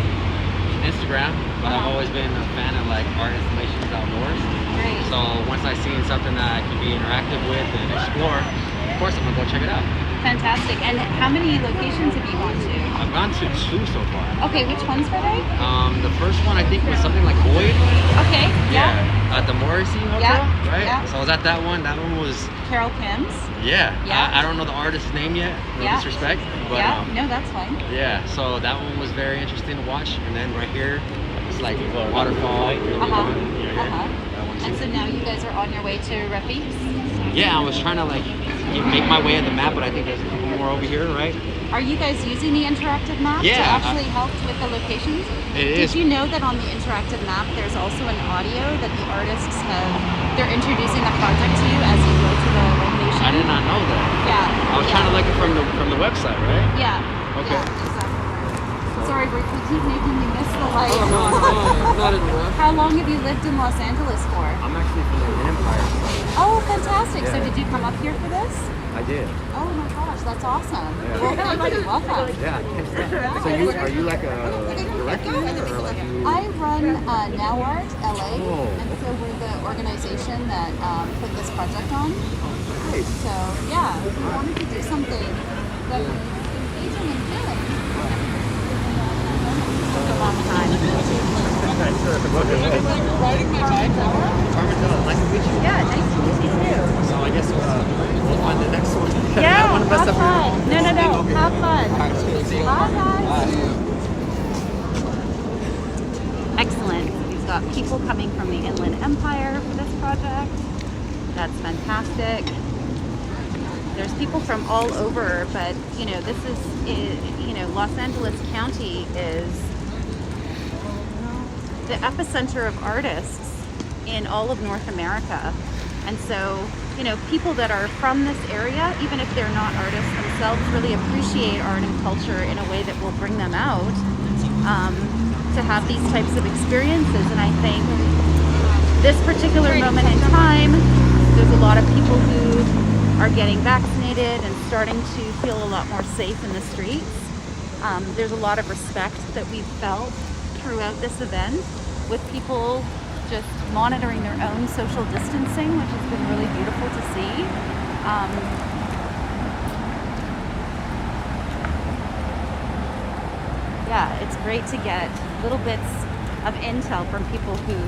Instagram, but I've always been a fan of like art installations outdoors. Great. So once I seen something that I can be interactive with and explore, of course I'm gonna go check it out. Fantastic. And how many locations have you gone to? I've gone to 2 so far. Okay, which ones were they? The first one I think was something like Void. Okay, yeah. At the Morrissey Hotel, Yeah, right? yeah. So I was at that one. That one was Carole Kim's? Yeah. Yeah. I don't know the artist's name yet. No Yeah. disrespect. But, Yeah, no, that's fine. Yeah, so that one was very interesting to watch. And then right here, it's like a waterfall. And so now you guys are on your way to Refik's? Yeah, I was trying to like make my way of the map, but I think there's a couple more over here, right? Are you guys using the interactive map Yeah, to actually help with the locations? It Did is. you know that on the interactive map there's also an audio that the artists they're introducing the project to you as you go to the location? I did not know that. Yeah. I was trying to look it from the website, right? Yeah. Okay. Yeah, exactly. Sorry, Rick, we keep making you miss the light. Oh, no, not in the rush. How long have you lived in Los Angeles for? I'm actually from the Empire. Oh, fantastic. So Yeah. did you come up here for this? I did. Oh my gosh, that's awesome. Yeah. Well, thank you. Welcome. Yeah. So are you like a director or like you? I run Now Art LA, Oh. and so we're the organization that put this project on. Nice. So yeah, we wanted to do something that was engaging and fun. Took a long time. Yeah, nice to meet you too. So I guess we'll find the next one. Yeah, I want to mess have up fun. No, have fun. All right, see you. Bye, guys. Excellent. We've got people coming from the Inland Empire for this project. That's fantastic. There's people from all over, but you know, this is, you know, Los Angeles County is the epicenter of artists in all of North America. And so, you know, people that are from this area, even if they're not artists themselves, really appreciate art and culture in a way that will bring them out to have these types of experiences. And I think this particular moment in time, there's a lot of people who are getting vaccinated and starting to feel a lot more safe in the streets. There's a lot of respect that we've felt throughout this event, with people just monitoring their own social distancing, which has been really beautiful to see. Yeah, it's great to get little bits of intel from people who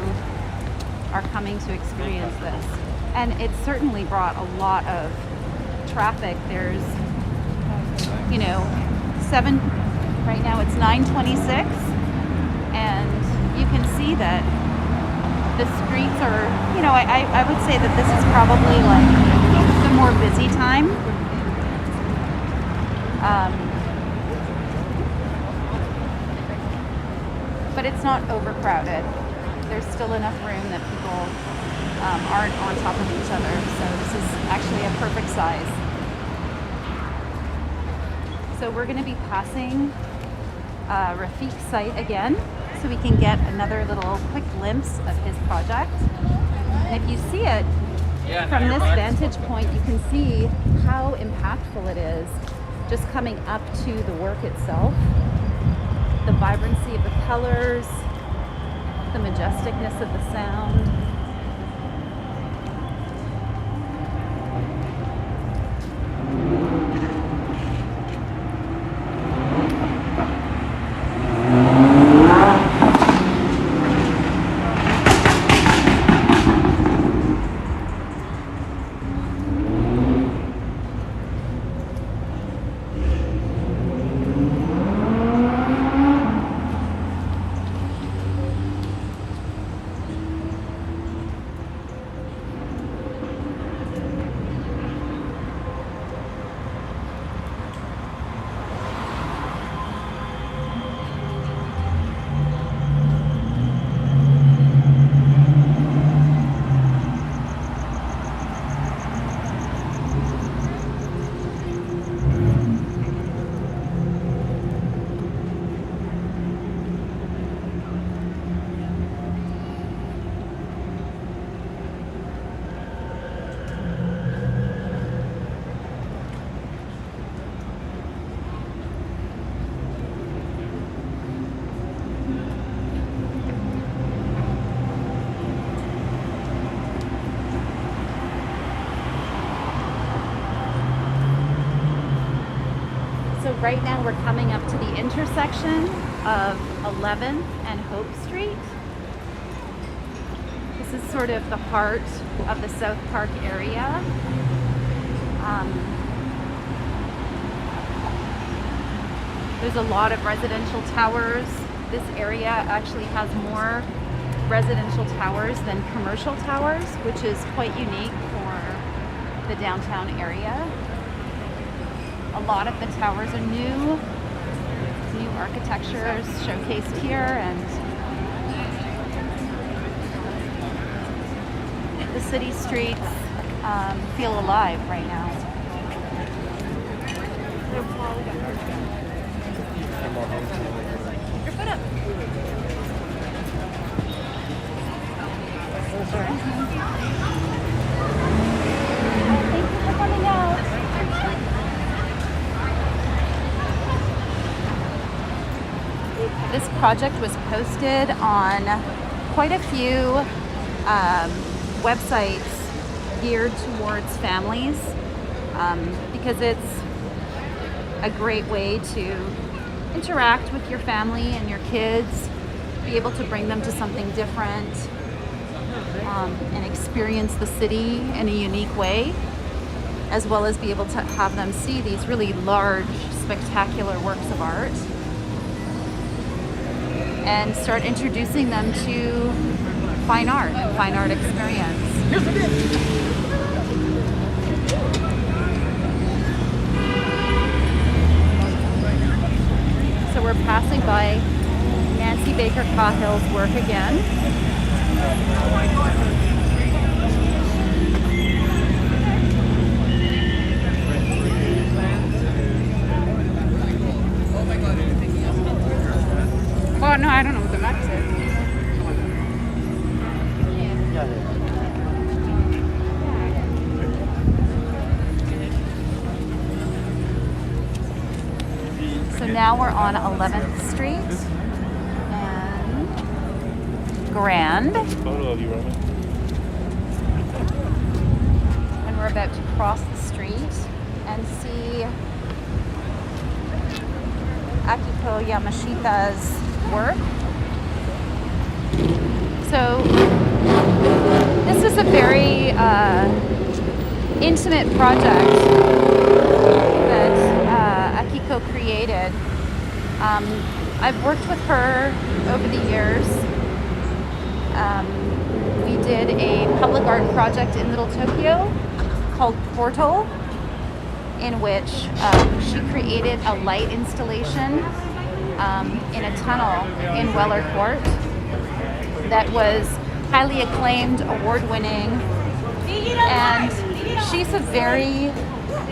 are coming to experience this. And it certainly brought a lot of traffic. There's, you know, right now it's 9:26, and you can see that the streets are, you know, I would say that this is probably like the more busy time. But it's not overcrowded. There's still enough room that people aren't on top of each other. So this is actually a perfect size. So we're going to be passing Refik's site again, so we can get another little quick glimpse of his project. And if you see it from this vantage point, you can see how impactful it is just coming up to the work itself. The vibrancy of the colors, the majesticness of the sound. Right now we're coming up to the intersection of 11th and Hope Street. This is sort of the heart of the South Park area. There's a lot of residential towers. This area actually has more residential towers than commercial towers, which is quite unique for the downtown area. A lot of the towers are new architecture is showcased here, and the city streets feel alive right now. Your foot up. Thank you for coming out. This project was posted on quite a few websites geared towards families because it's a great way to interact with your family and your kids, be able to bring them to something different, and experience the city in a unique way, as well as be able to have them see these really large, spectacular works of art and start introducing them to fine art experience. So we're passing by Nancy Baker Cahill's work again. Well, no, I don't know what the map says. So now we're on 11th Street and Grand. Photo of you, Roman. And we're about to cross the street and see Akiko Yamashita's work. So this is a very intimate project that Akiko created. I've worked with her over the years. We did a public art project in Little Tokyo called Portal, in which she created a light installation in a tunnel in Weller Court that was highly acclaimed, award-winning, and she's a very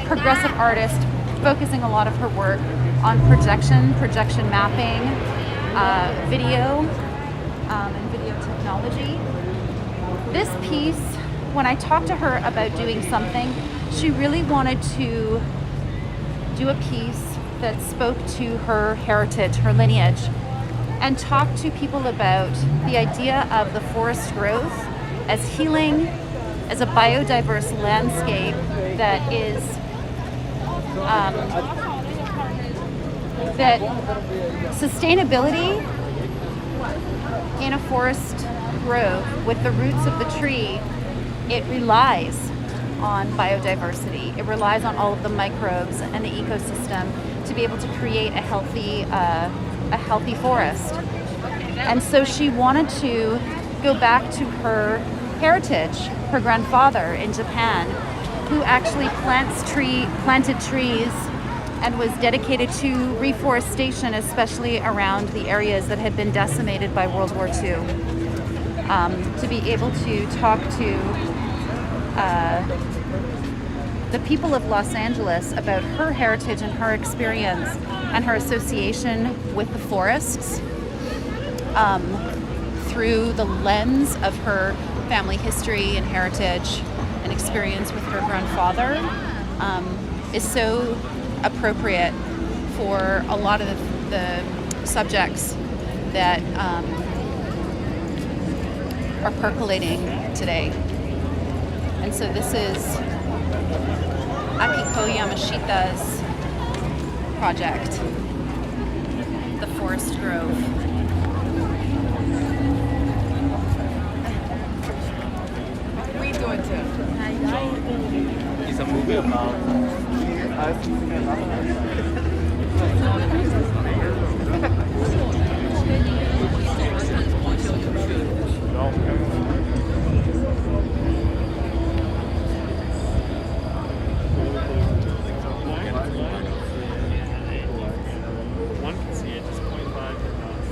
progressive artist, focusing a lot of her work on projection mapping, video, and video technology. This piece, when I talked to her about doing something, she really wanted to do a piece that spoke to her heritage, her lineage, and talk to people about the idea of the forest growth as healing, as a biodiverse landscape that is that sustainability in a forest grove with the roots of the tree, it relies on biodiversity. It relies on all of the microbes and the ecosystem to be able to create a healthy forest. And so she wanted to go back to her heritage, her grandfather in Japan, who actually planted trees and was dedicated to reforestation, especially around the areas that had been decimated by World War II. To be able to talk to the people of Los Angeles about her heritage and her experience and her association with the forests through the lens of her family history and heritage and experience with her grandfather is so appropriate for a lot of the subjects that are percolating today. And so this is Akiko Yamashita's project, the Forest Grove. We do it too. It's a movie about One can see it, just 0.5 across.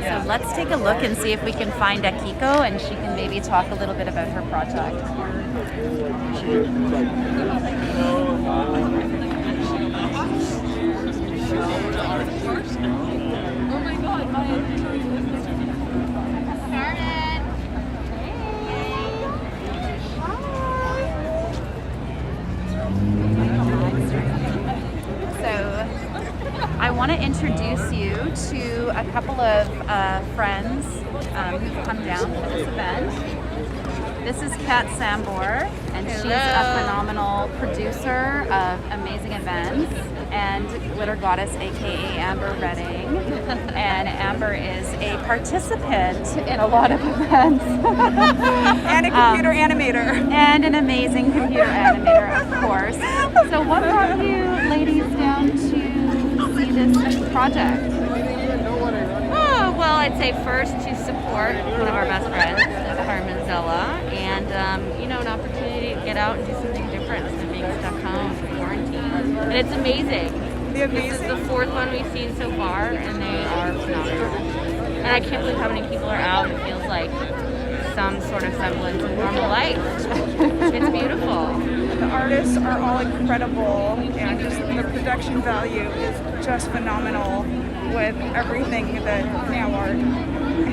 So let's take a look and see if we can find Akiko, and she can maybe talk a little bit about her project. Oh my god, I want to introduce you to a couple of friends who've come down for this event. This is Kat Sambor, and She's a phenomenal producer of amazing events and glitter goddess, aka Amber Redding. And Amber is a participant in a lot of events. And a computer animator. And an amazing computer animator, of course. So what brought you ladies down to see this project? Oh, well, I'd say first to support one of our best friends, Carmen Zella, and an opportunity to get out and do something different than being stuck home in quarantine. And it's amazing. This is the fourth one we've seen so far, and they are phenomenal. And I can't believe how many people are out. It feels like some sort of semblance of normal life. It's beautiful. The artists are all incredible, and just the production value is just phenomenal with everything that Now Art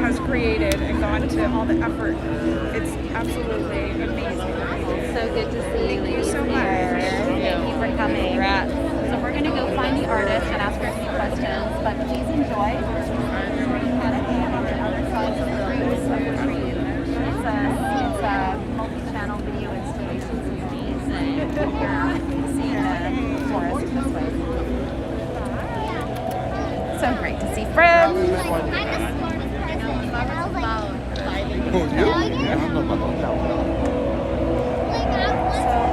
has created and gone to all the effort. It's absolutely amazing. So good to see you. Thank you so much. Thank you for coming. Congrats. So we're going to go find the artist and ask her a few questions, but please enjoy. It's a multi-channel video installation, so please see the forest this way. So great to see friends. So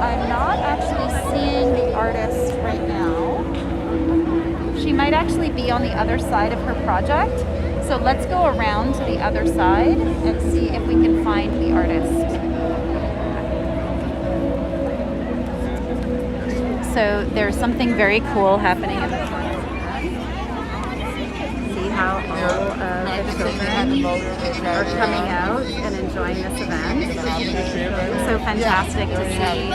I'm not actually seeing the artist right now. She might actually be on the other side of her project. So let's go around to the other side and see if we can find the artist. So there's something very cool happening in the front. See how all of the children are coming out and enjoying this event. So fantastic to see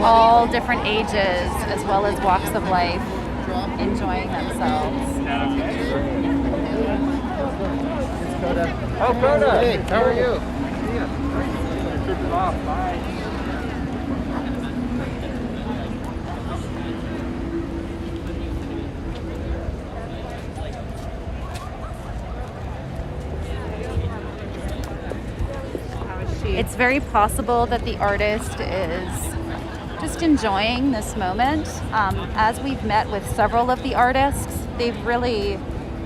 all different ages as well as walks of life enjoying themselves. Oh, Coda! Hey, how are you? Bye. It's very possible that the artist is just enjoying this moment. As we've met with several of the artists, they've really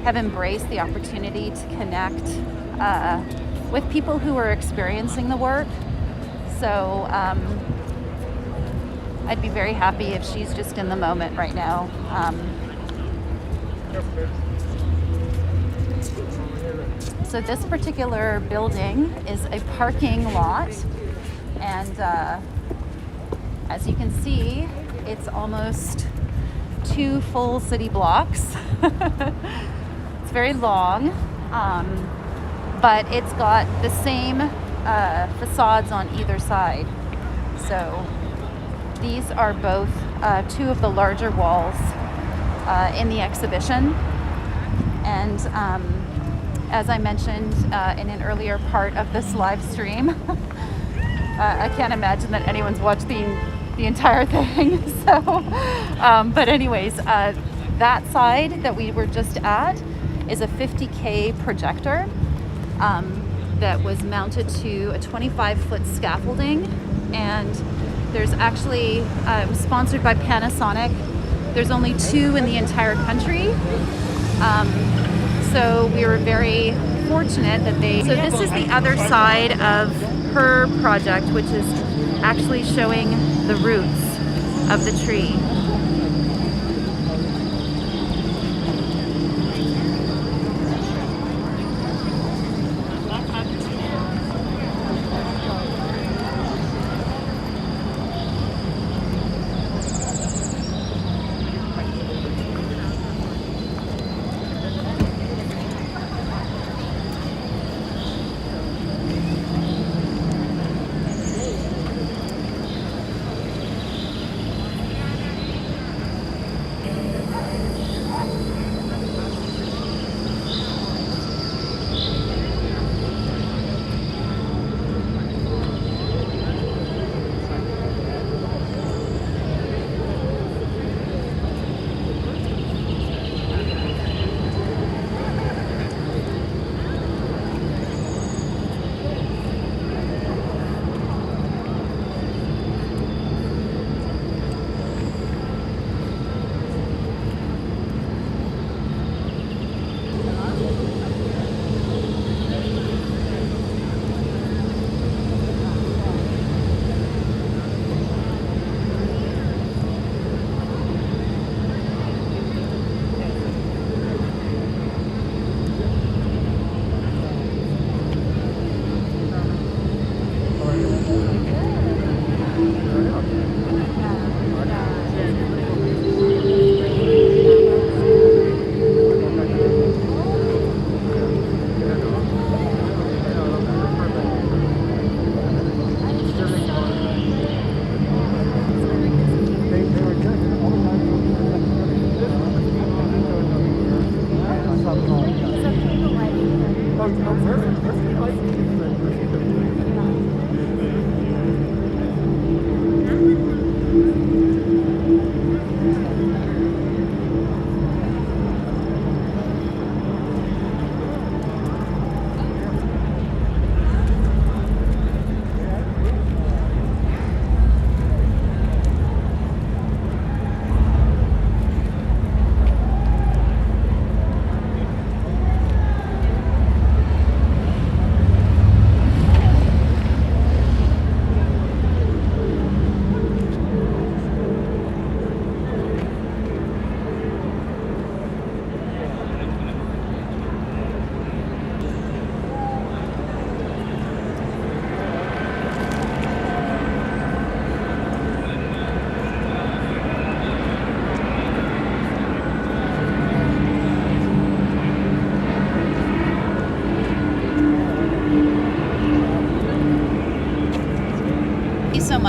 have embraced the opportunity to connect with people who are experiencing the work. So I'd be very happy if she's just in the moment right now. So this particular building is a parking lot, and as you can see, it's almost 2 full city blocks. It's very long, but it's got the same facades on either side. So these are both 2 of the larger walls in the exhibition, and as I mentioned in an earlier part of this live stream, I can't imagine that anyone's watched the entire thing. So, but anyways, that side that we were just at is a 50K projector that was mounted to a 25-foot scaffolding, and there's actually sponsored by Panasonic. There's only 2 in the entire country. So we were very fortunate that So this is the other side of her project, which is actually showing the roots of the tree.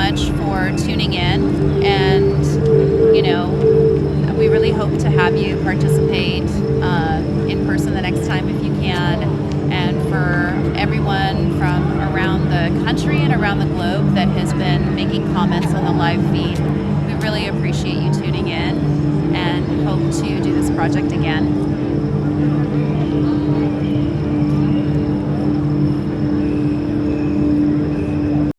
much for tuning in, and we really hope to have you participate in person the next time if you can. And for everyone from around the country and around the globe that has been making comments on the live feed, we really appreciate you tuning in and hope to do this project again.